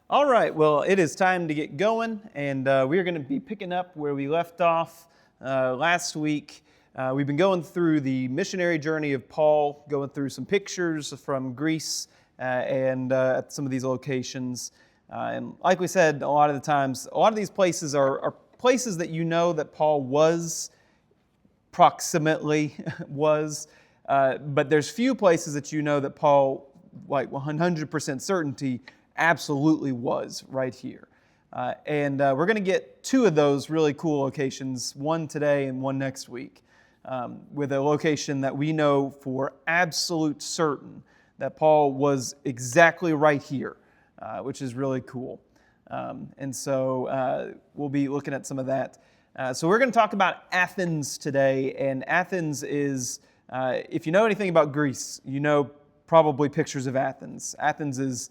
All right, well, it is time to get going, and we are going to be picking up where we left off last week. We've been going through the missionary journey of Paul, going through some pictures from Greece and at some of these locations. And like we said, a lot of the times, a lot of these places are places that you know that Paul was, proximately was, but there's few places that you know that Paul, like 100% certainty, absolutely was right here. And we're going to get two of those really cool locations, one today and one next week, with a location that we know for absolute certain that Paul was exactly right here, which is really cool. And so we'll be looking at some of that. So we're going to talk about Athens today, and Athens is, if you know anything about Greece, you know probably pictures of Athens. Athens is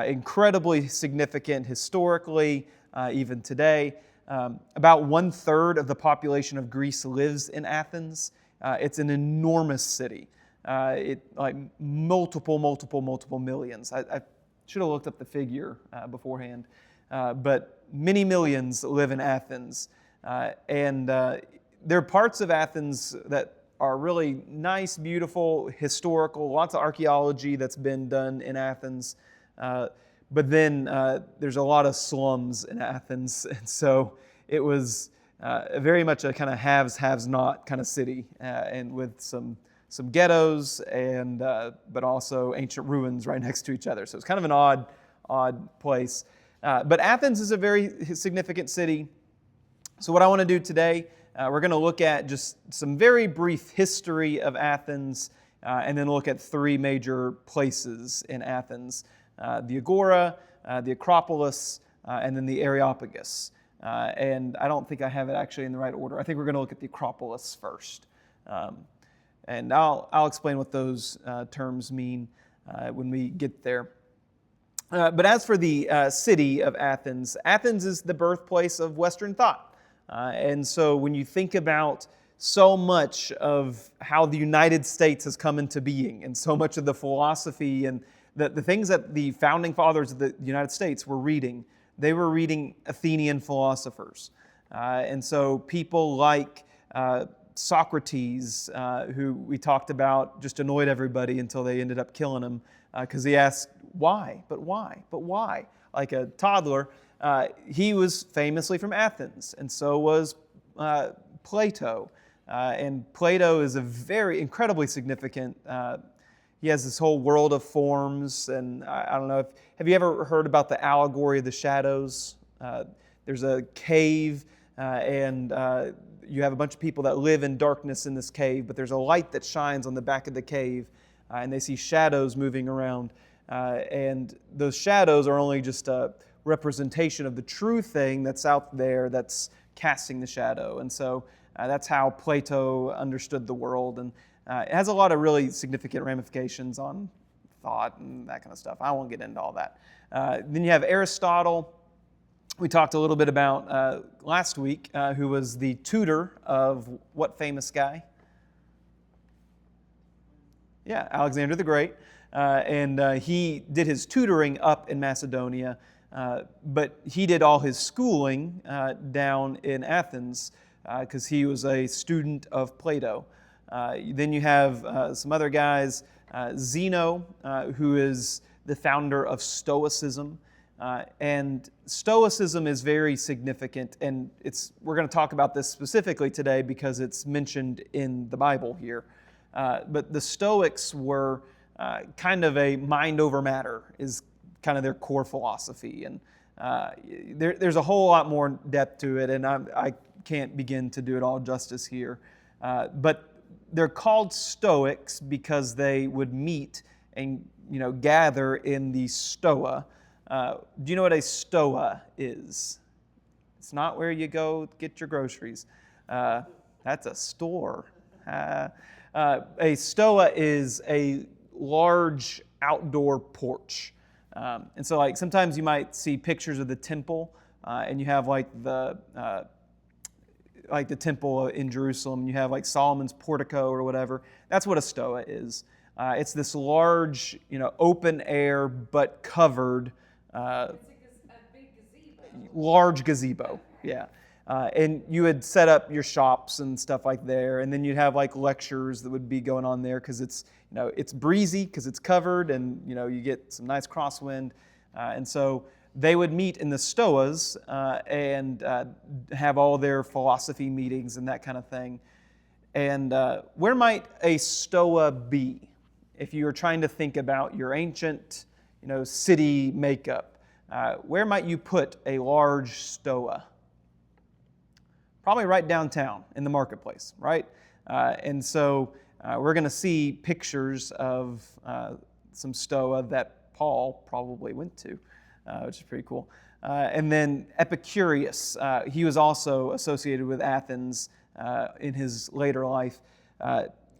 incredibly significant historically, even today. About 1/3 of the population of Greece lives in Athens. It's an enormous city. Like multiple millions. I should have looked up the figure beforehand, but many millions live in Athens. And there are parts of Athens that are really nice, beautiful, historical, lots of archaeology that's been done in Athens. But then there's a lot of slums in Athens, and so it was very much a kind of haves, have-not kind of city, and with some ghettos and but also ancient ruins right next to each other. So it's kind of an odd place. But Athens is a very significant city. So what I want to do today, we're going to look at just some very brief history of Athens, and then look at three major places in Athens. The Agora, the Acropolis, and then the Areopagus. And I don't think I have it actually in the right order. I think we're going to look at the Acropolis first. And I'll explain what those terms mean when we get there. But as for the city of Athens, Athens is the birthplace of Western thought. And so when you think about so much of how the United States has come into being, and so much of the philosophy and the things that the founding fathers of the United States were reading, they were reading Athenian philosophers. And so people like Socrates, who we talked about, just annoyed everybody until they ended up killing him, because he asked, why? But why? But why? Like a toddler. He was famously from Athens, and so was Plato. And Plato is a very incredibly significant. He has this whole world of forms, and I don't know, have you ever heard about the allegory of the shadows? There's a cave, and you have a bunch of people that live in darkness in this cave, but there's a light that shines on the back of the cave, and they see shadows moving around. And those shadows are only just a representation of the true thing that's out there that's casting the shadow. And so that's how Plato understood the world. And it has a lot of really significant ramifications on thought and that kind of stuff. I won't get into all that. Then you have Aristotle. We talked a little bit about last week, who was the tutor of what famous guy? Yeah, Alexander the Great. And he did his tutoring up in Macedonia, but he did all his schooling down in Athens because he was a student of Plato. Then you have some other guys, Zeno, who is the founder of Stoicism. And Stoicism is very significant, and we're going to talk about this specifically today because it's mentioned in the Bible here. But the Stoics were kind of a mind over matter is kind of their core philosophy. And there's a whole lot more depth to it, and I can't begin to do it all justice here. But they're called Stoics because they would meet and gather in the Stoa. Do you know what a Stoa is? It's not where you go get your groceries. That's a store. A Stoa is a large outdoor porch. And so like sometimes you might see pictures of the temple, and you have like the temple in Jerusalem, and you have like Solomon's portico or whatever. That's what a Stoa is. It's this large, open air but covered. large gazebo, yeah. And you would set up your shops and stuff like there, and then you'd have like lectures that would be going on there because it's it's breezy because it's covered, and you get some nice crosswind, and so they would meet in the stoas and have all their philosophy meetings and that kind of thing. And where might a stoa be if you were trying to think about your ancient city makeup? Where might you put a large stoa? Probably right downtown in the marketplace, right? And so we're going to see pictures of some stoa that Paul probably went to, which is pretty cool. And then Epicurus, he was also associated with Athens in his later life.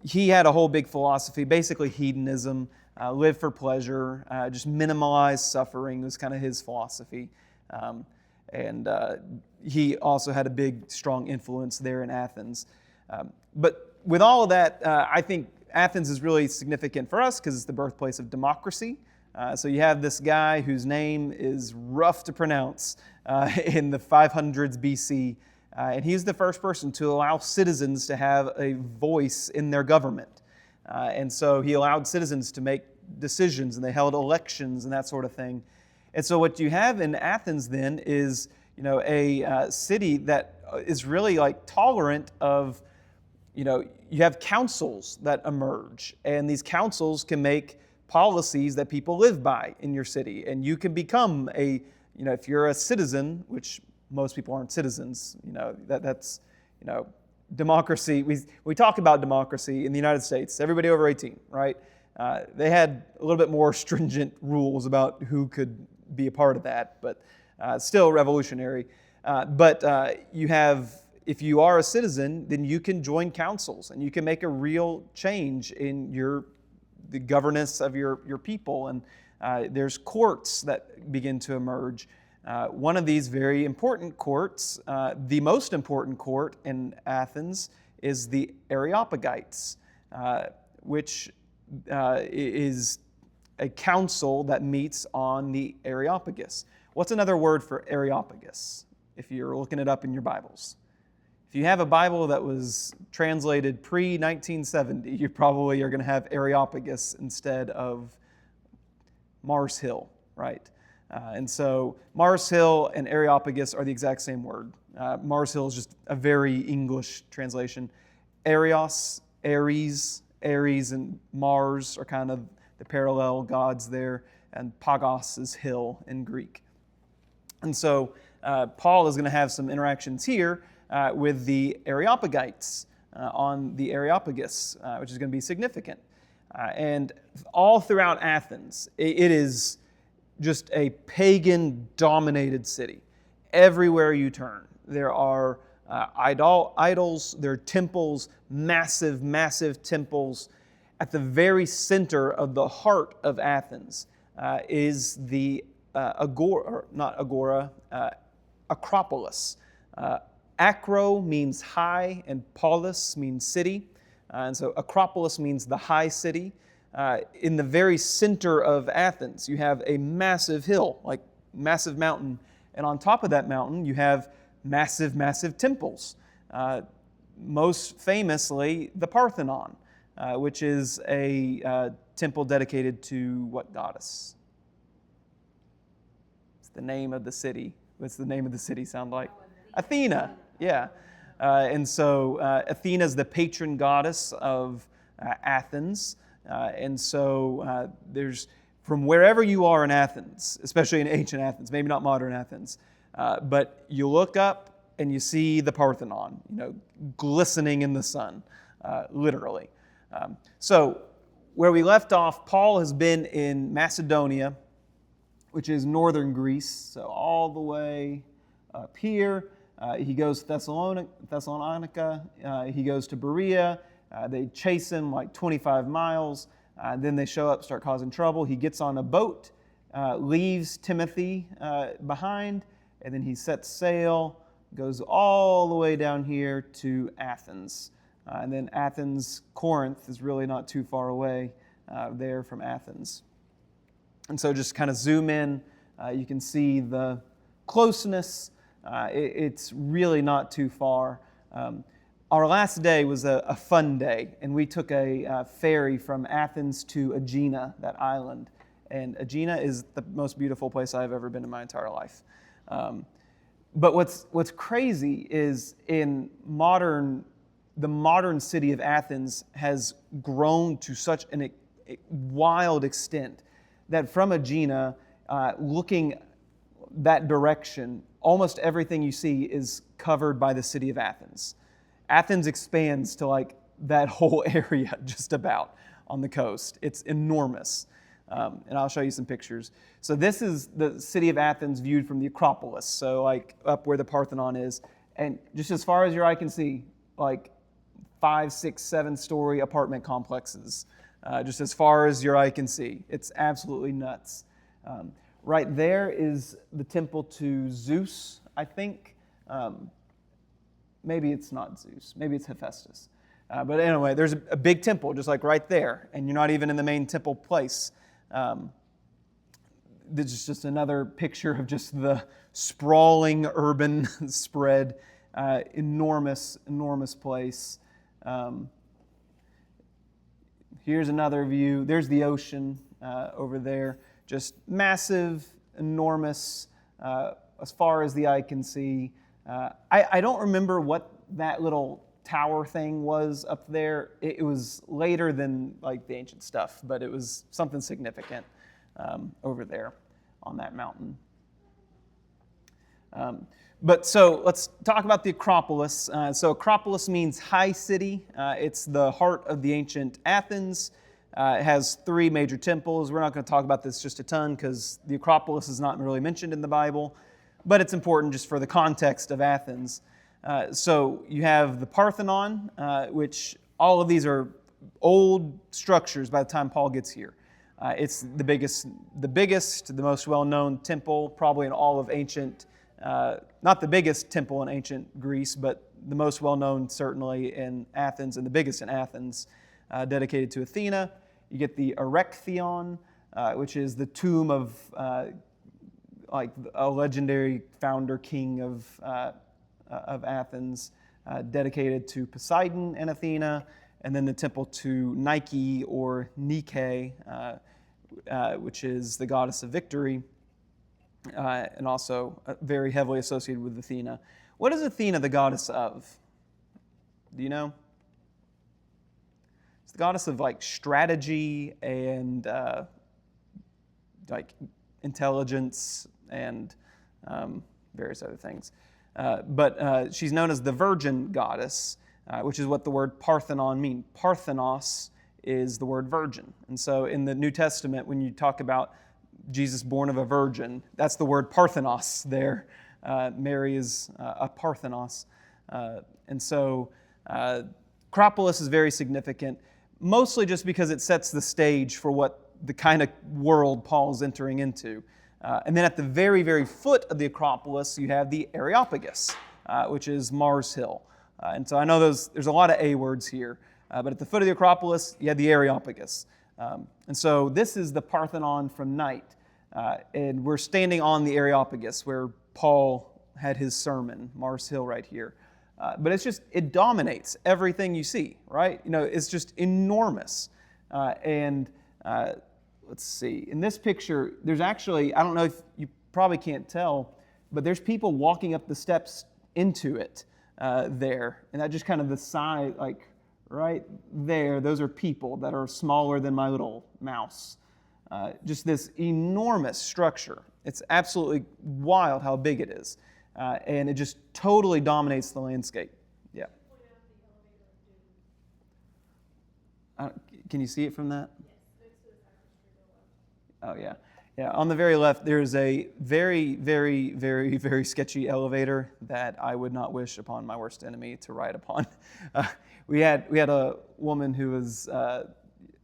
He had a whole big philosophy, basically hedonism, live for pleasure, just minimize suffering was kind of his philosophy. And he also had a big, strong influence there in Athens. But with all of that, I think Athens is really significant for us because it's the birthplace of democracy. So you have this guy whose name is rough to pronounce in the 500s BC. And he's the first person to allow citizens to have a voice in their government. And so he allowed citizens to make decisions, and they held elections and that sort of thing. And so what you have in Athens then is, a city that is really like tolerant of, you have councils that emerge, and these councils can make policies that people live by in your city. And you can become if you're a citizen, which most people aren't citizens, that's democracy. We talk about democracy in the United States, everybody over 18, right? They had a little bit more stringent rules about who could be a part of that, but still revolutionary. But you have, if you are a citizen, then you can join councils and you can make a real change in the governance of your people. And there's courts that begin to emerge. One of these very important courts, the most important court in Athens, is the Areopagites, which is a council that meets on the Areopagus. What's another word for Areopagus, if you're looking it up in your Bibles? If you have a Bible that was translated pre-1970, you probably are going to have Areopagus instead of Mars Hill, right? And so Mars Hill and Areopagus are the exact same word. Mars Hill is just a very English translation. Ares, and Mars are kind of the parallel gods there, and Pagos is hill in Greek. And so Paul is going to have some interactions here with the Areopagites on the Areopagus, which is going to be significant. And all throughout Athens, it is just a pagan-dominated city. Everywhere you turn, there are idols, there are temples, massive temples. At the very center of the heart of Athens is the Acropolis. Acro means high, and polis means city. And so Acropolis means the high city. In the very center of Athens, you have a massive hill, like massive mountain. And on top of that mountain, you have massive temples. Most famously, the Parthenon, which is a temple dedicated to what goddess? It's the name of the city. What's the name of the city sound like? Athena, yeah. And so Athena is the patron goddess of Athens. And so there's, from wherever you are in Athens, especially in ancient Athens, maybe not modern Athens, but you look up and you see the Parthenon, glistening in the sun, literally. So where we left off, Paul has been in Macedonia, which is northern Greece, so all the way up here. He goes to Thessalonica, he goes to Berea. They chase him like 25 miles. Then they show up, start causing trouble. He gets on a boat, leaves Timothy behind, and then he sets sail, goes all the way down here to Athens. And then Athens, Corinth is really not too far away there from Athens. And so just kind of zoom in, you can see the closeness. It's really not too far. Our last day was a fun day, and we took a ferry from Athens to Aegina, that island. And Aegina is the most beautiful place I've ever been in my entire life. But what's crazy is the modern city of Athens has grown to such a wild extent that from Aegina, looking that direction, almost everything you see is covered by the city of Athens. Athens expands to like that whole area just about on the coast. It's enormous. And I'll show you some pictures. So this is the city of Athens viewed from the Acropolis. So like up where the Parthenon is. And just as far as your eye can see, like 5, 6, 7-story apartment complexes. Just as far as your eye can see. It's absolutely nuts. Right there is the temple to Zeus, I think. Maybe it's not Zeus. Maybe it's Hephaestus. But anyway, there's a big temple just like right there. And you're not even in the main temple place. This is just another picture of just the sprawling urban spread. Enormous place. Here's another view. There's the ocean over there. Just massive, enormous, as far as the eye can see. I don't remember what that little tower thing was up there. It was later than like the ancient stuff, but it was something significant over there on that mountain. But so let's talk about the Acropolis. So Acropolis means high city. It's the heart of the ancient Athens. It has 3 major temples. We're not going to talk about this just a ton because the Acropolis is not really mentioned in the Bible, but it's important just for the context of Athens. So you have the Parthenon, which all of these are old structures by the time Paul gets here. It's the biggest, the most well-known temple probably in all of ancient, not the biggest temple in ancient Greece, but the most well-known certainly in Athens and the biggest in Athens, dedicated to Athena. You get the Erechtheion, which is the tomb of like a legendary founder king of Athens, dedicated to Poseidon and Athena, and then the temple to Nike or Nike, which is the goddess of victory, and also very heavily associated with Athena. What is Athena the goddess of? Do you know? It's the goddess of like strategy and like intelligence and various other things. But she's known as the virgin goddess, which is what the word Parthenon means. Parthenos is the word virgin. And so in the New Testament, when you talk about Jesus born of a virgin, that's the word Parthenos there. Mary is a Parthenos. And so Acropolis is very significant, mostly just because it sets the stage for what the kind of world Paul's entering into. And then at the very, very foot of the Acropolis, you have the Areopagus, which is Mars Hill. And so I know there's a lot of A words here, but at the foot of the Acropolis, you have the Areopagus. And so this is the Parthenon from night. And we're standing on the Areopagus where Paul had his sermon, Mars Hill right here. But it dominates everything you see, right? You know, it's just enormous. Let's see. In this picture, there's actually, I don't know if you probably can't tell, but there's people walking up the steps into it there. And that just kind of the side, like right there, those are people that are smaller than my little mouse. Just this enormous structure. It's absolutely wild how big it is. And it just totally dominates the landscape. Yeah. Can you see it from that? Oh, yeah. Yeah, on the very left, there's a very, very, very, very sketchy elevator that I would not wish upon my worst enemy to ride upon. We had a woman who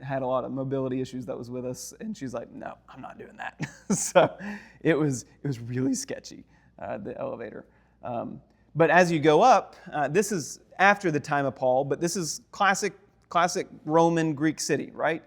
had a lot of mobility issues that was with us, and she's like, no, I'm not doing that. So it was really sketchy, the elevator. But as you go up, this is after the time of Paul, but this is classic Roman Greek city, right?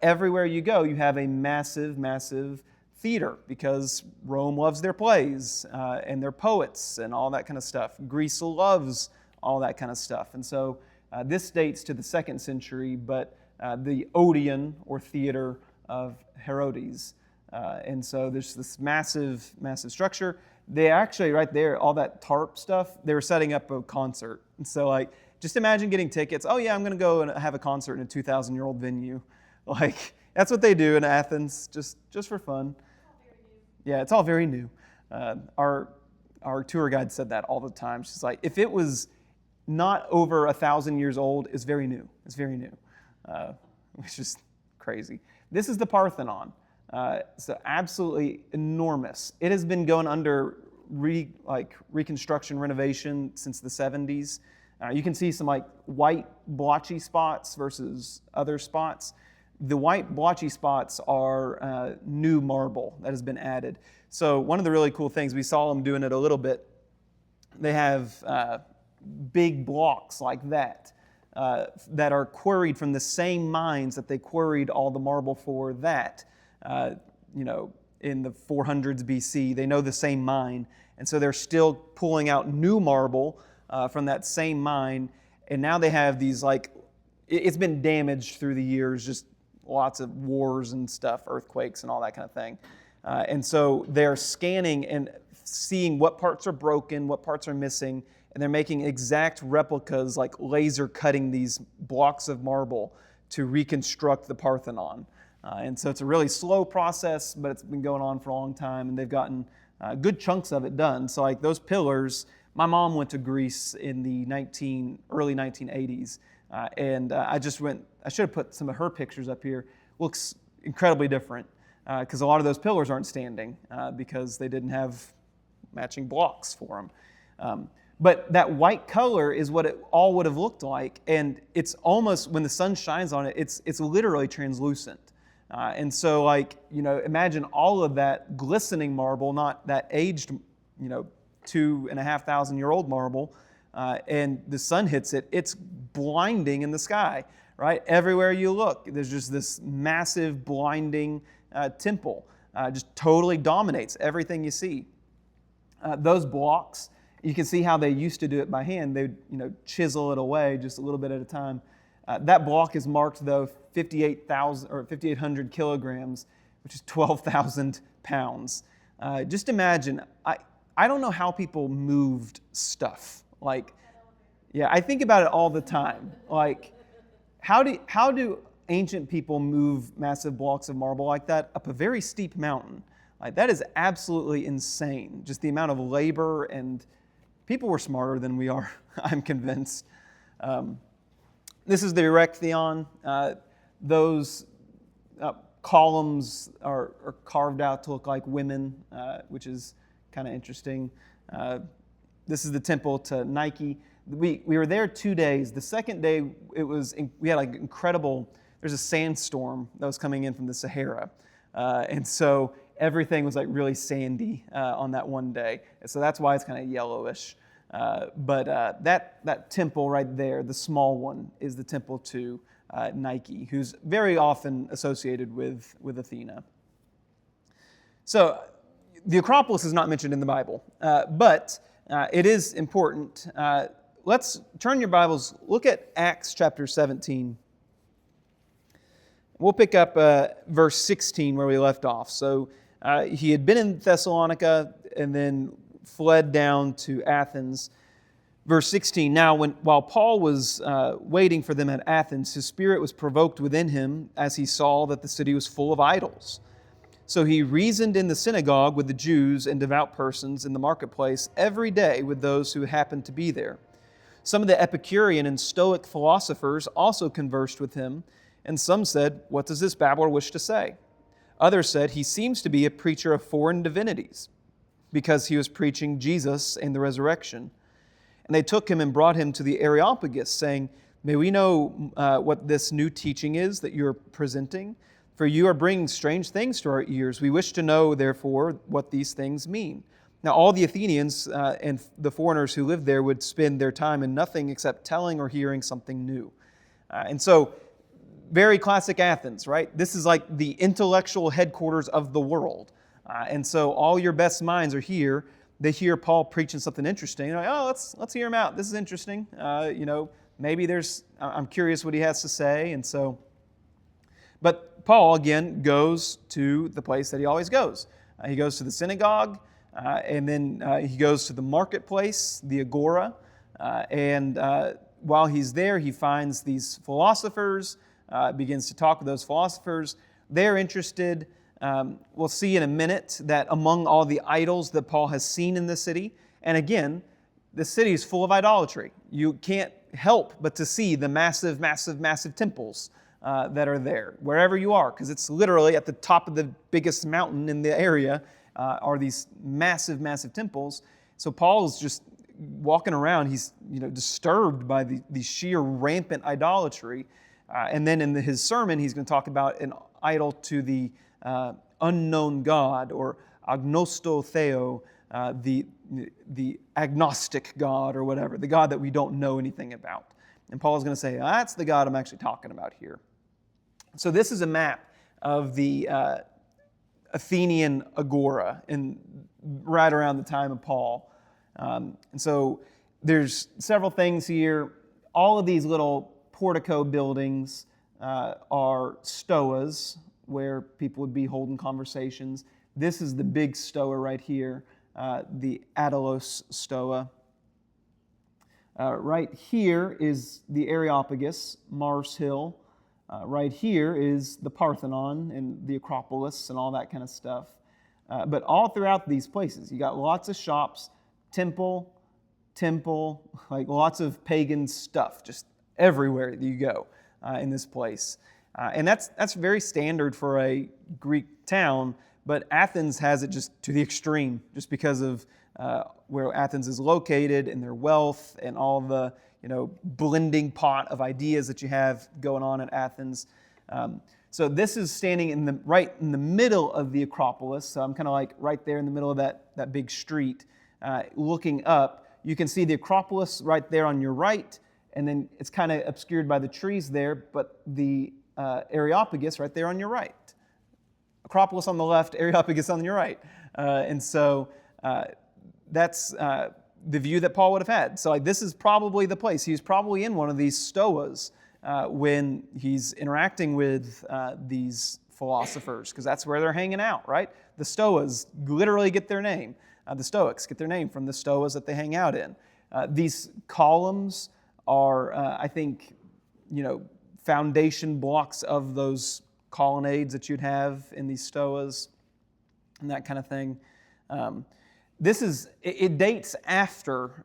Everywhere you go, you have a massive, massive theater because Rome loves their plays and their poets and all that kind of stuff. Greece loves all that kind of stuff. And so this dates to the 2nd century, but the Odeon or theater of Herodes. And so there's this massive, massive structure. They actually, right there, all that tarp stuff, they were setting up a concert. And so, like, just imagine getting tickets. Oh, yeah, I'm going to go and have a concert in a 2,000-year-old venue. Like, that's what they do in Athens, just for fun. Yeah, it's all very new. Our tour guide said that all the time. She's like, if it was not over 1,000 years old, it's very new. It's very new, which is crazy. This is the Parthenon. So absolutely enormous. It has been going under reconstruction, renovation since the 70s. You can see some like white blotchy spots versus other spots. The white blotchy spots are new marble that has been added. So one of the really cool things, we saw them doing it a little bit, they have big blocks like that that are quarried from the same mines that they quarried all the marble for that. In the 400s BC, they know the same mine, and so they're still pulling out new marble from that same mine, and now they have these, like, it's been damaged through the years, just lots of wars and stuff, earthquakes and all that kind of thing. And so they're scanning and seeing what parts are broken, what parts are missing, and they're making exact replicas, like laser cutting these blocks of marble to reconstruct the Parthenon. And so it's a really slow process, but it's been going on for a long time, and they've gotten good chunks of it done. So like those pillars, my mom went to Greece in the early 1980s, and I should have put some of her pictures up here. Looks incredibly different because a lot of those pillars aren't standing because they didn't have matching blocks for them. But that white color is what it all would have looked like, and it's almost, when the sun shines on it, it's literally translucent. And so, like, imagine all of that glistening marble, not that aged, 2,500-year-old marble, and the sun hits it, it's blinding in the sky, right? Everywhere you look, there's just this massive, blinding temple, just totally dominates everything you see. Those blocks, you can see how they used to do it by hand. They'd, chisel it away just a little bit at a time. That block is marked, though, 5,800 kilograms, which is 12,000 pounds. Just imagine, I don't know how people moved stuff. Like, yeah, I think about it all the time. Like, how do ancient people move massive blocks of marble like that up a very steep mountain? Like, that is absolutely insane. Just the amount of labor, and people were smarter than we are, I'm convinced. This is the Erechtheion. Those columns are carved out to look like women, which is kind of interesting. This is the temple to Nike. We were there 2 days. The second day, we had like incredible, there's a sandstorm that was coming in from the Sahara. And so everything was like really sandy on that one day. And so that's why it's kind of yellowish. But that temple right there, the small one, is the temple to Nike, who's very often associated with Athena. So the Acropolis is not mentioned in the Bible, but it is important. Let's turn your Bibles, look at Acts chapter 17. We'll pick up verse 16 where we left off. So he had been in Thessalonica and then fled down to Athens. Verse 16, now while Paul was waiting for them at Athens, his spirit was provoked within him as he saw that the city was full of idols. So he reasoned in the synagogue with the Jews and devout persons in the marketplace every day with those who happened to be there. Some of the Epicurean and Stoic philosophers also conversed with him, and some said, "What does this babbler wish to say?" Others said, "He seems to be a preacher of foreign divinities, because he was preaching Jesus and the resurrection." And they took him and brought him to the Areopagus, saying, "May we know what this new teaching is that you are presenting? For you are bringing strange things to our ears. We wish to know, therefore, what these things mean." Now all the Athenians and the foreigners who lived there would spend their time in nothing except telling or hearing something new. And so, very classic Athens, right? This is like the intellectual headquarters of the world. And so all your best minds are here. They hear Paul preaching something interesting. They're like, oh, let's hear him out. This is interesting. Maybe I'm curious what he has to say. And so, but Paul, again, goes to the place that he always goes. He goes to the synagogue, and then he goes to the marketplace, the agora. And while he's there, he finds these philosophers, begins to talk with those philosophers. They're interested. We'll see in a minute that among all the idols that Paul has seen in the city, and again, the city is full of idolatry. You can't help but to see the massive, massive, massive temples that are there, wherever you are, because it's literally at the top of the biggest mountain in the area are these massive, massive temples. So Paul is just walking around. He's disturbed by the sheer rampant idolatry. And then in his sermon, he's going to talk about an idol to the unknown God, or agnosto theo, the agnostic God, or whatever, the God that we don't know anything about. And Paul is going to say, that's the God I'm actually talking about here. So this is a map of the Athenian agora right around the time of Paul. And so there's several things here. All of these little portico buildings are stoas, where people would be holding conversations. This is the big stoa right here, the Adalos stoa. Right here is the Areopagus, Mars Hill. Right here is the Parthenon and the Acropolis and all that kind of stuff. But all throughout these places, you got lots of shops, temple, like lots of pagan stuff, just everywhere you go in this place. And that's very standard for a Greek town, but Athens has it just to the extreme, just because of where Athens is located and their wealth and all the blending pot of ideas that you have going on at Athens. So this is standing right in the middle of the Acropolis. So I'm kind of like right there in the middle of that big street, looking up. You can see the Acropolis right there on your right, and then it's kind of obscured by the trees there, but the Areopagus right there on your right. Acropolis on the left, Areopagus on your right. And so that's the view that Paul would have had. So this is probably the place. He's probably in one of these stoas when he's interacting with these philosophers, because that's where they're hanging out, right? The stoas literally get their name. The Stoics get their name from the stoas that they hang out in. These columns are, I think, foundation blocks of those colonnades that you'd have in these stoas and that kind of thing. It dates after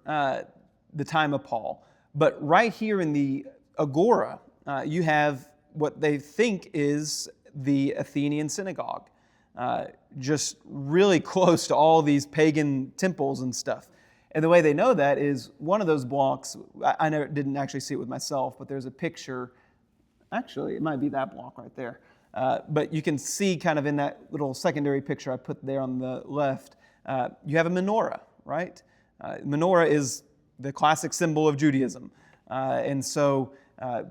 the time of Paul, but right here in the agora, you have what they think is the Athenian synagogue, just really close to all these pagan temples and stuff. And the way they know that is one of those blocks, I didn't actually see it with myself, but there's a picture. Actually, it might be that block right there. But you can see kind of in that little secondary picture I put there on the left, you have a menorah, right? Menorah is the classic symbol of Judaism. And so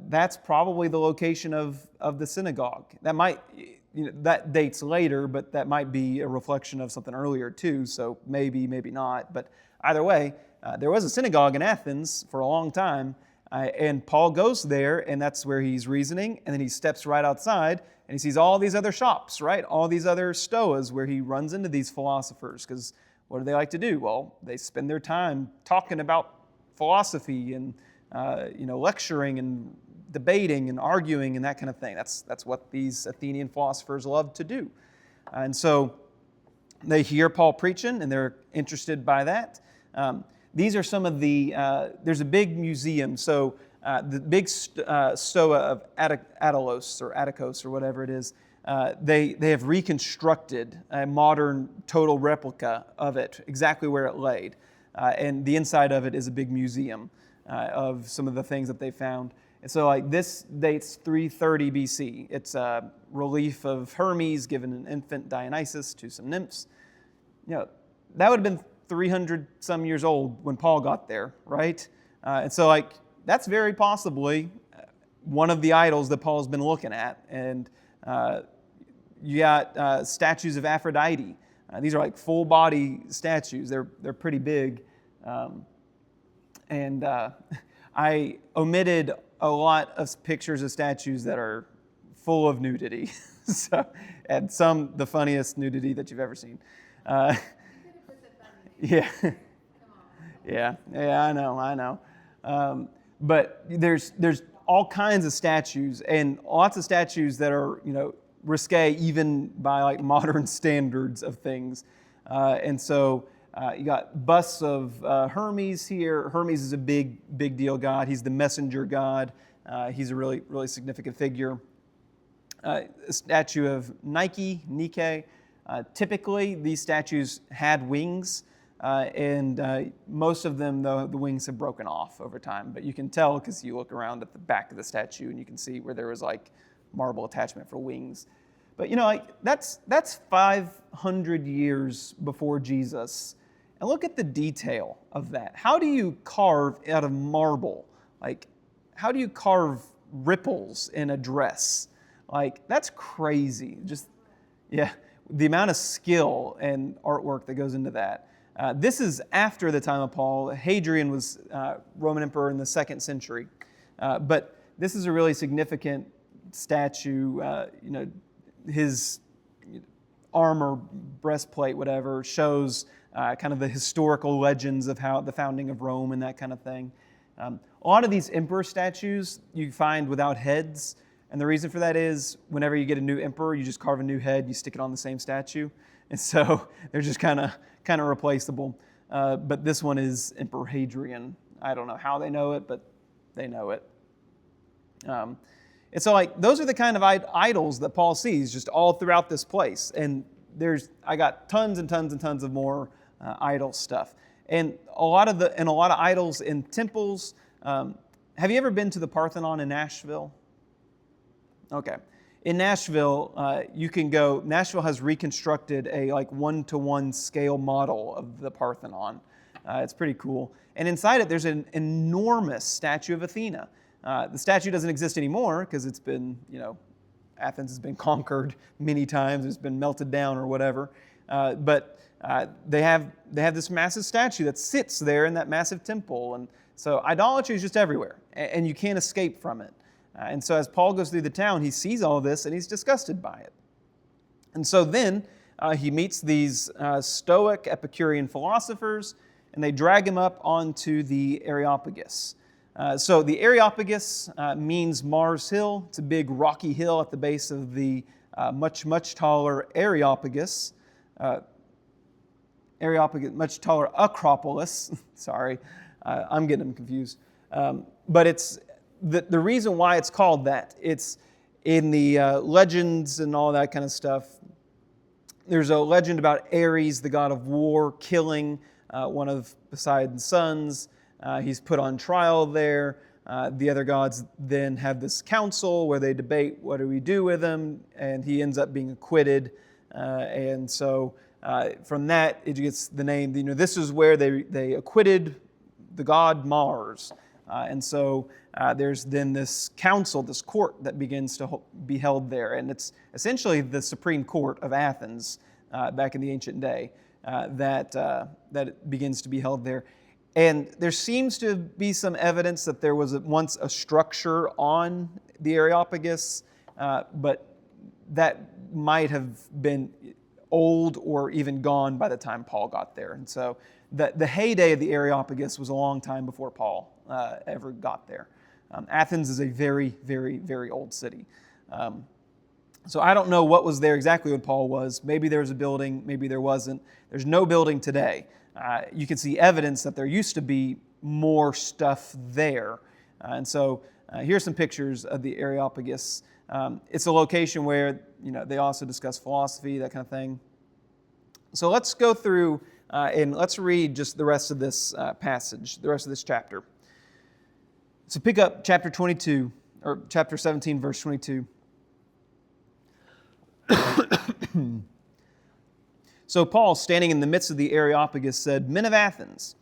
that's probably the location of the synagogue. That dates later, but that might be a reflection of something earlier too, so maybe not. But either way, there was a synagogue in Athens for a long time, and Paul goes there, and that's where he's reasoning, and then he steps right outside, and he sees all these other shops, right? All these other stoas where he runs into these philosophers, because what do they like to do? Well, they spend their time talking about philosophy and lecturing and debating and arguing and that kind of thing. That's what these Athenian philosophers love to do. And so they hear Paul preaching, and they're interested by that. These are some of the, there's a big museum. So the big stoa of Adalos or Atticos or whatever it is, they have reconstructed a modern total replica of it, exactly where it laid. And the inside of it is a big museum of some of the things that they found. And so this dates 330 BC. It's a relief of Hermes giving an infant Dionysus to some nymphs. That would have been 300 some years old when Paul got there, right? And so that's very possibly one of the idols that Paul's been looking at. And you got statues of Aphrodite These are like full body statues. They're pretty big. And I omitted a lot of pictures of statues that are full of nudity. So, and some, the funniest nudity that you've ever seen. Yeah. Yeah, I know. But there's all kinds of statues, and lots of statues that are, risque even by like modern standards of things. And so you got busts of Hermes here. Hermes is a big deal god. He's the messenger god. He's a really, really significant figure. A statue of Nike. Typically, these statues had wings, and most of them, though, the wings have broken off over time. But you can tell because you look around at the back of the statue and you can see where there was like marble attachment for wings. But that's 500 years before Jesus. And look at the detail of that. How do you carve out of marble? Like, how do you carve ripples in a dress? Like, that's crazy. The amount of skill and artwork that goes into that. This is after the time of Paul. Hadrian was Roman emperor in the 2nd century. But this is a really significant statue. His armor, breastplate, whatever, shows kind of the historical legends of how the founding of Rome and that kind of thing. A lot of these emperor statues you find without heads. And the reason for that is whenever you get a new emperor, you just carve a new head, you stick it on the same statue. And so they're just kind of replaceable. But this one is Emperor Hadrian. I don't know how they know it, but they know it. And so those are the kind of idols that Paul sees just all throughout this place. And I got tons and tons and tons of more idol stuff. And a lot of idols in temples. Have you ever been to the Parthenon in Nashville? Okay. In Nashville, you can go. Nashville has reconstructed a 1-to-1 scale model of the Parthenon. It's pretty cool. And inside it, there's an enormous statue of Athena. The statue doesn't exist anymore because it's been, Athens has been conquered many times. It's been melted down or whatever. But they have this massive statue that sits there in that massive temple. And so idolatry is just everywhere, and you can't escape from it. And so as Paul goes through the town, he sees all this and he's disgusted by it. And so then he meets these Stoic Epicurean philosophers, and they drag him up onto the Areopagus. So the Areopagus means Mars Hill. It's a big rocky hill at the base of the much taller Areopagus. Much taller Acropolis. Sorry, I'm getting them confused. But it's the reason why it's called that. It's in the legends and all that kind of stuff. There's a legend about Ares, the god of war, killing one of Poseidon's sons. He's put on trial there. The other gods then have this council where they debate what do we do with him, and he ends up being acquitted. And so from that, it gets the name. This is where they acquitted the god Mars. And so there's then this council, this court that begins to be held there. And it's essentially the Supreme Court of Athens back in the ancient day that begins to be held there. And there seems to be some evidence that there was once a structure on the Areopagus, but that might have been old or even gone by the time Paul got there. And so the heyday of the Areopagus was a long time before Paul ever got there. Athens is a very, very, very old city. So I don't know what was there exactly when Paul was. Maybe there was a building, maybe there wasn't. There's no building today. You can see evidence that there used to be more stuff there. And so here's some pictures of the Areopagus. It's a location where they also discuss philosophy, that kind of thing. So let's go through and let's read just the rest of this passage, the rest of this chapter. So pick up chapter 22, or chapter 17, verse 22. So Paul, standing in the midst of the Areopagus, said, "Men of Athens,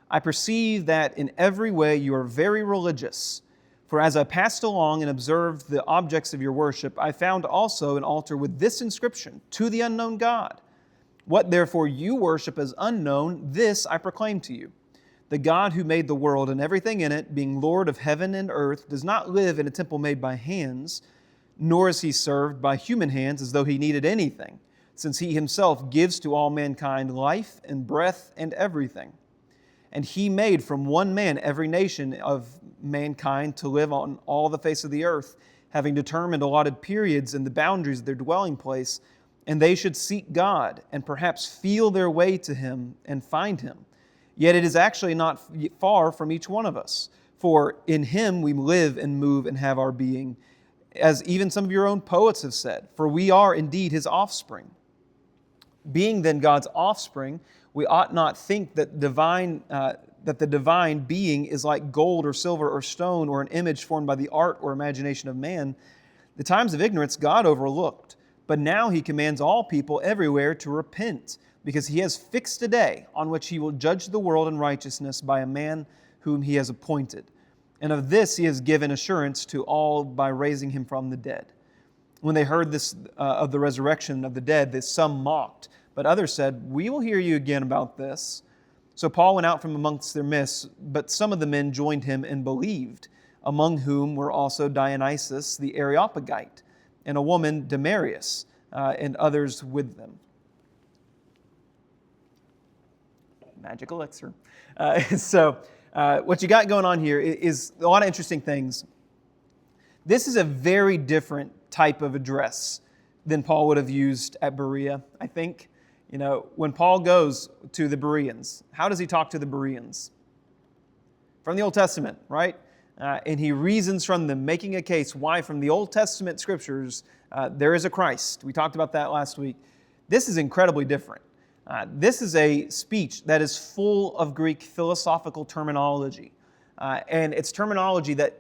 I perceive that in every way you are very religious. For as I passed along and observed the objects of your worship, I found also an altar with this inscription, 'To the unknown God.' What therefore you worship as unknown, this I proclaim to you. The God who made the world and everything in it, being Lord of heaven and earth, does not live in a temple made by hands, nor is he served by human hands as though he needed anything, since he himself gives to all mankind life and breath and everything. And he made from one man every nation of mankind to live on all the face of the earth, having determined allotted periods and the boundaries of their dwelling place, and they should seek God and perhaps feel their way to Him and find Him. Yet it is actually not far from each one of us. For in Him we live and move and have our being, as even some of your own poets have said, for we are indeed His offspring. Being then God's offspring, we ought not think that the divine being is like gold or silver or stone or an image formed by the art or imagination of man. The times of ignorance God overlooked, but now He commands all people everywhere to repent, because He has fixed a day on which He will judge the world in righteousness by a man whom He has appointed. And of this He has given assurance to all by raising Him from the dead. When they heard this of the resurrection of the dead, some mocked, but others said, "We will hear you again about this." So Paul went out from amongst their midst, but some of the men joined him and believed, among whom were also Dionysius the Areopagite, and a woman, Damaris, and others with them. Magic elixir. What you got going on here is a lot of interesting things. This is a very different type of address than Paul would have used at Berea, I think. You know, when Paul goes to the Bereans, how does he talk to the Bereans? From the Old Testament, right? And he reasons from them, making a case why from the Old Testament scriptures there is a Christ. We talked about that last week. This is incredibly different. This is a speech that is full of Greek philosophical terminology. And it's terminology that,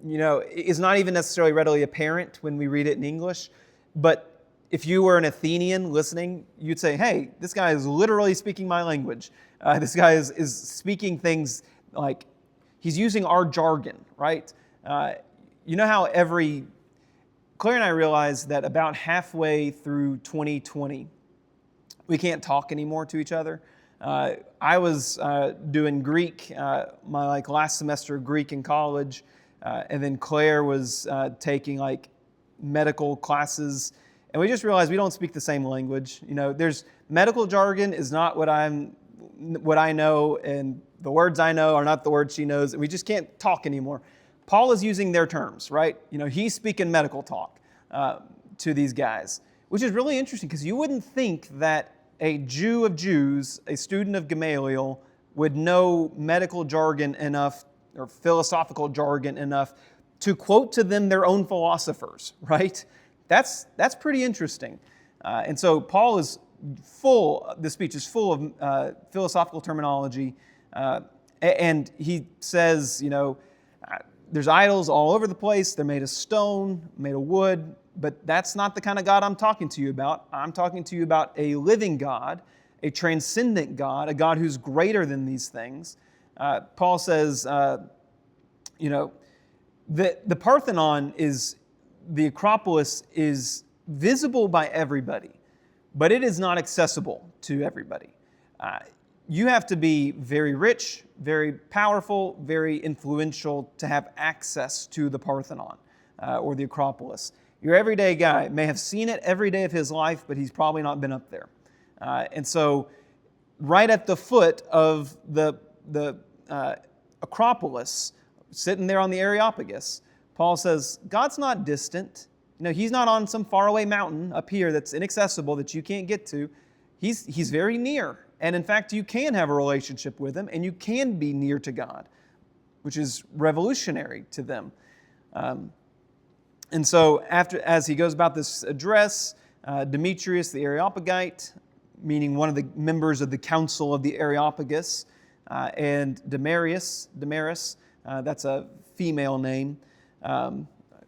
you know, is not even necessarily readily apparent when we read it in English. But if you were an Athenian listening, you'd say, hey, this guy is literally speaking my language. This guy is speaking things like, he's using our jargon, right? You know how Claire and I realized that about halfway through 2020, we can't talk anymore to each other. I was doing Greek, my last semester of Greek in college, and then Claire was taking medical classes, and we just realized we don't speak the same language. You know, there's medical jargon is not what I know, and the words I know are not the words she knows, and we just can't talk anymore. Paul is using their terms, right? You know, he's speaking medical talk to these guys, which is really interesting because you wouldn't think that a Jew of Jews, a student of Gamaliel, would know medical jargon enough or philosophical jargon enough to quote to them their own philosophers, right? That's pretty interesting. And so Paul is the speech is full of philosophical terminology. And he says, you know, there's idols all over the place. They're made of stone, made of wood, but that's not the kind of God I'm talking to you about. I'm talking to you about a living God, a transcendent God, a God who's greater than these things. Paul says, you know, the Parthenon the Acropolis is visible by everybody, but it is not accessible to everybody. You have to be very rich, very powerful, very influential to have access to the Parthenon or the Acropolis. Your everyday guy may have seen it every day of his life, but he's probably not been up there. And so right at the foot of the Acropolis, sitting there on the Areopagus, Paul says, God's not distant. You know, He's not on some faraway mountain up here that's inaccessible that you can't get to. He's very near. And in fact, you can have a relationship with Him and you can be near to God, which is revolutionary to them. And so as he goes about this address, Demetrius the Areopagite, meaning one of the members of the Council of the Areopagus, and Damaris, that's a female name,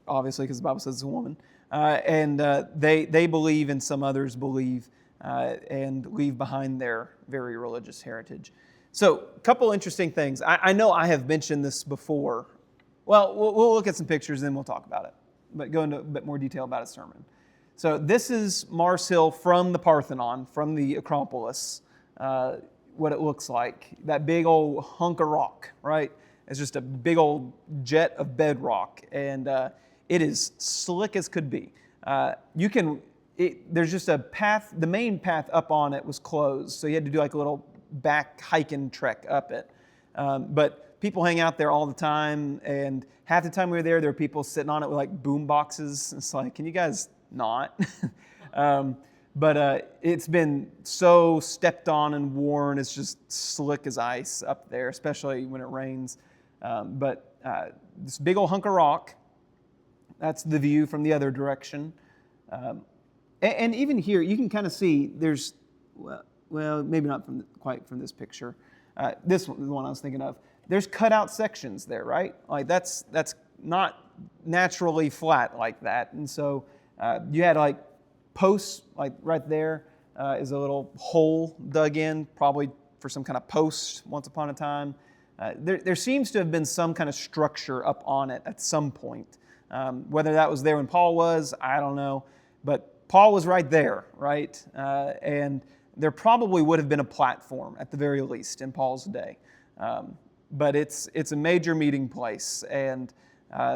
obviously because the Bible says it's a woman. And they believe and some others believe and leave behind their very religious heritage. So a couple interesting things. I know I have mentioned this before. Well, we'll look at some pictures and then we'll talk about it, but go into a bit more detail about a sermon. So this is Mars Hill from the Parthenon, from the Acropolis, what it looks like. That big old hunk of rock, right? It's just a big old jet of bedrock, and it is slick as could be. There's just a path, the main path up on it was closed, so you had to do like a little back hiking trek up it. But people hang out there all the time, and half the time we were there were people sitting on it with like boom boxes. It's like, can you guys not? But it's been so stepped on and worn, it's just slick as ice up there, especially when it rains. But this big old hunk of rock, that's the view from the other direction. And even here, you can kind of see there's, well, maybe not quite from this picture. This one is the one I was thinking of. There's cutout sections there, right? Like that's not naturally flat like that. And so you had like posts, like right there is a little hole dug in, probably for some kind of post once upon a time. There seems to have been some kind of structure up on it at some point. Whether that was there when Paul was, I don't know. But Paul was right there, right? And there probably would have been a platform at the very least in Paul's day. But it's a major meeting place. And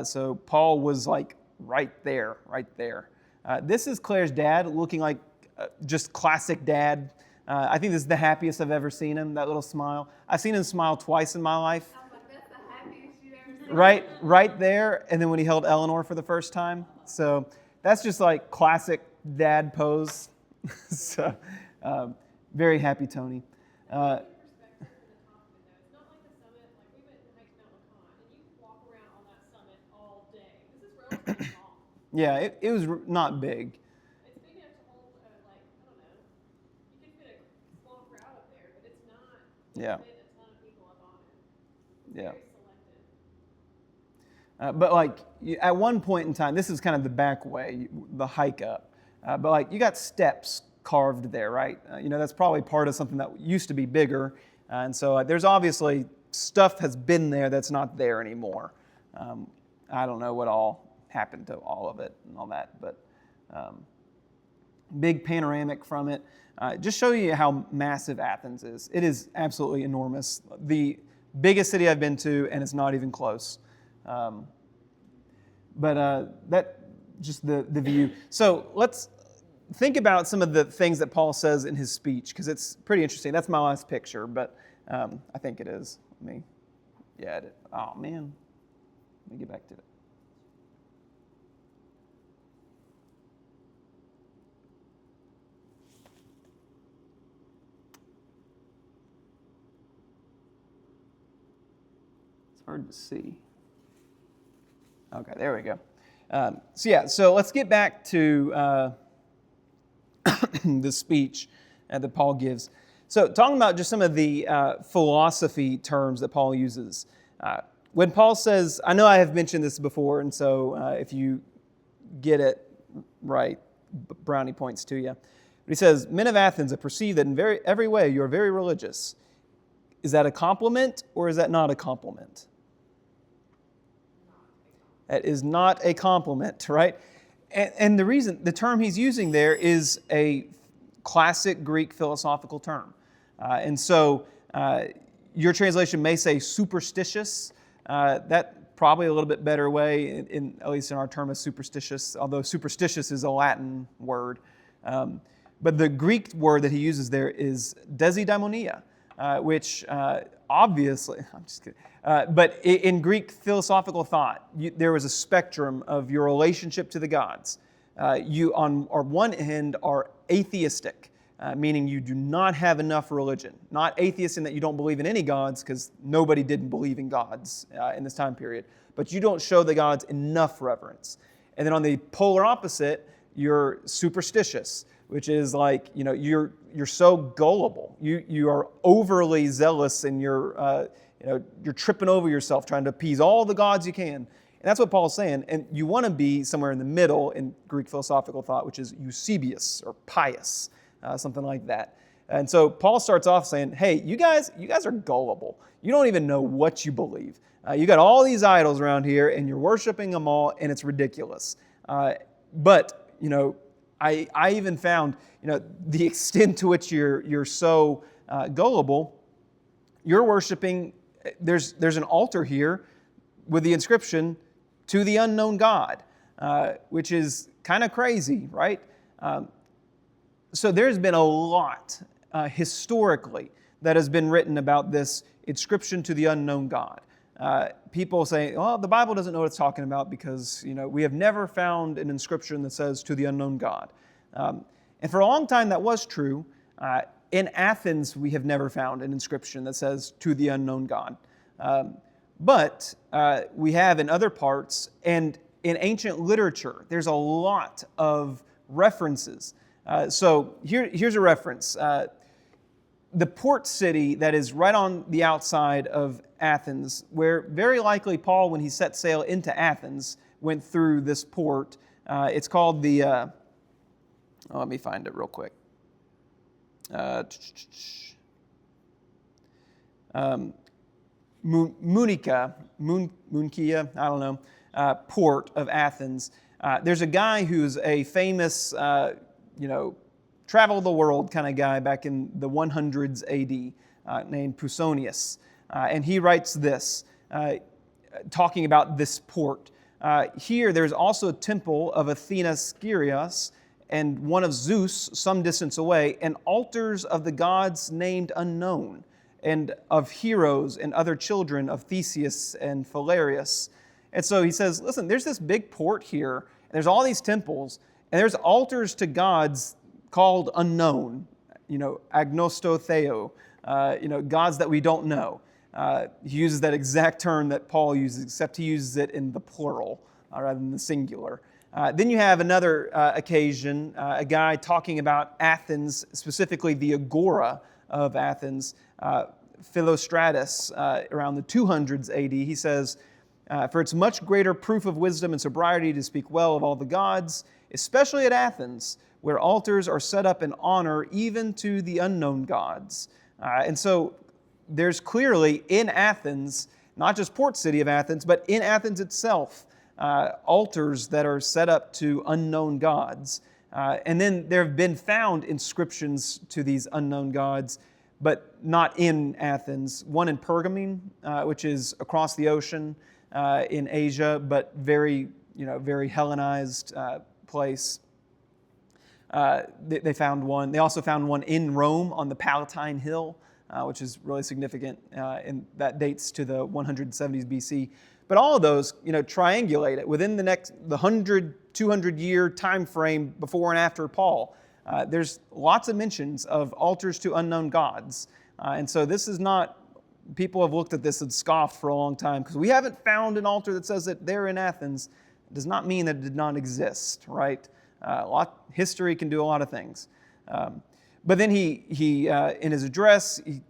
so Paul was like right there. This is Claire's dad, looking like just classic dad. I think this is the happiest I've ever seen him, that little smile. I've seen him smile twice in my life. I was like, that's the happiest you've ever seen. Right there, and then when he held Eleanor for the first time. So that's just like classic dad pose. So very happy Tony. Yeah, it was not big. It's big enough to hold, like, I don't know, you could fit a small crowd up there, but it's not Yeah. fit a ton of people up on it. It's Yeah. very selective. But like at one point in time, this is kind of the back way, the hike up. But like you got steps carved there, right? That's probably part of something that used to be bigger. And so there's obviously stuff has been there that's not there anymore. I don't know what all happened to all of it and all that, but big panoramic from it. Just show you how massive Athens is. It is absolutely enormous. The biggest city I've been to, and it's not even close. But that just the view. So let's think about some of the things that Paul says in his speech, because it's pretty interesting. That's my last picture, but I think it is. Oh man, let me get back to it. Hard to see. Okay, there we go. So let's get back to the speech that Paul gives. So talking about just some of the philosophy terms that Paul uses. When Paul says, I know I have mentioned this before, and so if you get it right, brownie points to you. But he says, men of Athens, I perceive that in every way you are very religious. Is that a compliment or is that not a compliment? That is not a compliment, right? And the term he's using there is a classic Greek philosophical term. And so your translation may say superstitious. That probably a little bit better way, at least in our term of superstitious, although superstitious is a Latin word. But the Greek word that he uses there is desidaimonia, which obviously, I'm just kidding. But in Greek philosophical thought, there was a spectrum of your relationship to the gods. You, on one end, are atheistic, meaning you do not have enough religion. Not atheist in that you don't believe in any gods, because nobody didn't believe in gods in this time period. But you don't show the gods enough reverence. And then on the polar opposite, you're superstitious, which is like, you're so gullible. You are overly zealous, and you're tripping over yourself trying to appease all the gods you can. And that's what Paul's saying. And you want to be somewhere in the middle in Greek philosophical thought, which is Eusebius or pious, something like that. And so Paul starts off saying, hey, you guys are gullible. You don't even know what you believe. You got all these idols around here, and you're worshiping them all, and it's ridiculous. But I even found, the extent to which you're so gullible. You're worshiping. There's an altar here with the inscription "To the unknown God," which is kind of crazy, right? So there's been a lot historically that has been written about this inscription to the unknown God. People say, well, the Bible doesn't know what it's talking about because, we have never found an inscription that says to the unknown God. And for a long time that was true. In Athens, we have never found an inscription that says to the unknown God. But we have in other parts, and in ancient literature, there's a lot of references. So here's a reference. The port city that is right on the outside of Athens, where very likely Paul, when he set sail into Athens, went through this port. It's called the, let me find it real quick. Munica, I don't know, port of Athens. There's a guy who's a famous, travel the world kind of guy back in the 100s AD named Pausanias. And he writes this, talking about this port. Here there's also a temple of Athena Skyrios and one of Zeus some distance away, and altars of the gods named unknown, and of heroes and other children of Theseus and Phalaris. And so he says, listen, there's this big port here, and there's all these temples, and there's altars to gods called unknown, agnostotheo, gods that we don't know. He uses that exact term that Paul uses, except he uses it in the plural rather than the singular. Then you have another occasion, a guy talking about Athens, specifically the Agora of Athens, Philostratus, around the 200s AD. He says, for it's much greater proof of wisdom and sobriety to speak well of all the gods, especially at Athens, where altars are set up in honor even to the unknown gods. And so there's clearly in Athens, not just port city of Athens, but in Athens itself, altars that are set up to unknown gods. And then there have been found inscriptions to these unknown gods, but not in Athens. One in Pergamum, which is across the ocean in Asia, but very Hellenized place. They found one. They also found one in Rome on the Palatine Hill, which is really significant, and that dates to the 170s BC. But all of those, triangulate it within the 100, 200 year time frame before and after Paul. There's lots of mentions of altars to unknown gods. And so this is not, people have looked at this and scoffed for a long time because we haven't found an altar that says that they're in Athens. It does not mean that it did not exist, right? History can do a lot of things. But then he in his address, he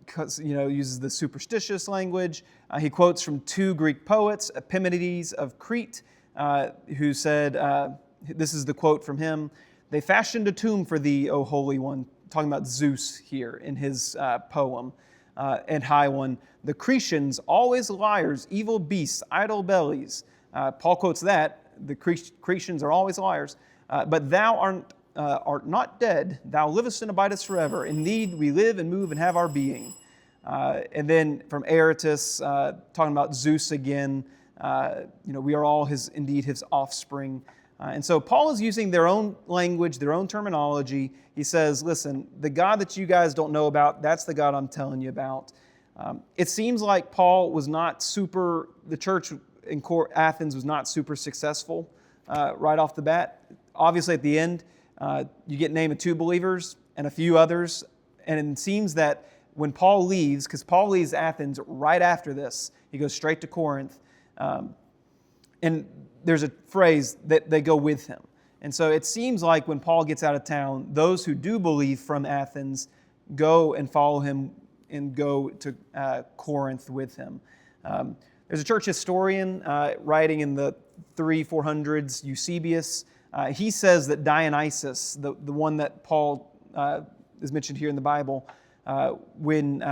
uses the superstitious language. He quotes from two Greek poets, Epimenides of Crete, who said, this is the quote from him, "They fashioned a tomb for thee, O Holy One," talking about Zeus here in his poem, and High One, "the Cretians, always liars, evil beasts, idle bellies." Paul quotes that, the Cretians are always liars. "But thou art not dead, thou livest and abidest forever. Indeed, we live and move and have our being." And then from Aratus, talking about Zeus again, we are all indeed his offspring. And so Paul is using their own language, their own terminology. He says, listen, the God that you guys don't know about, that's the God I'm telling you about. It seems like Paul was not the church in Athens was not super successful right off the bat. Obviously at the end, you get name of two believers and a few others. And it seems that when Paul leaves, because Paul leaves Athens right after this, he goes straight to Corinth. And there's a phrase that they go with him. And so it seems like when Paul gets out of town, those who do believe from Athens go and follow him and go to Corinth with him. There's a church historian writing in the 300-400s, Eusebius. He says that Dionysus, the one that Paul is mentioned here in the Bible, when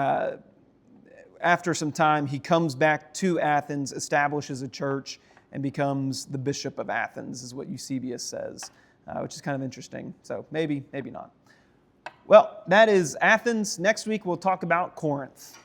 after some time he comes back to Athens, establishes a church, and becomes the bishop of Athens, is what Eusebius says. which is kind of interesting. So maybe, maybe not. Well, that is Athens. Next week we'll talk about Corinth.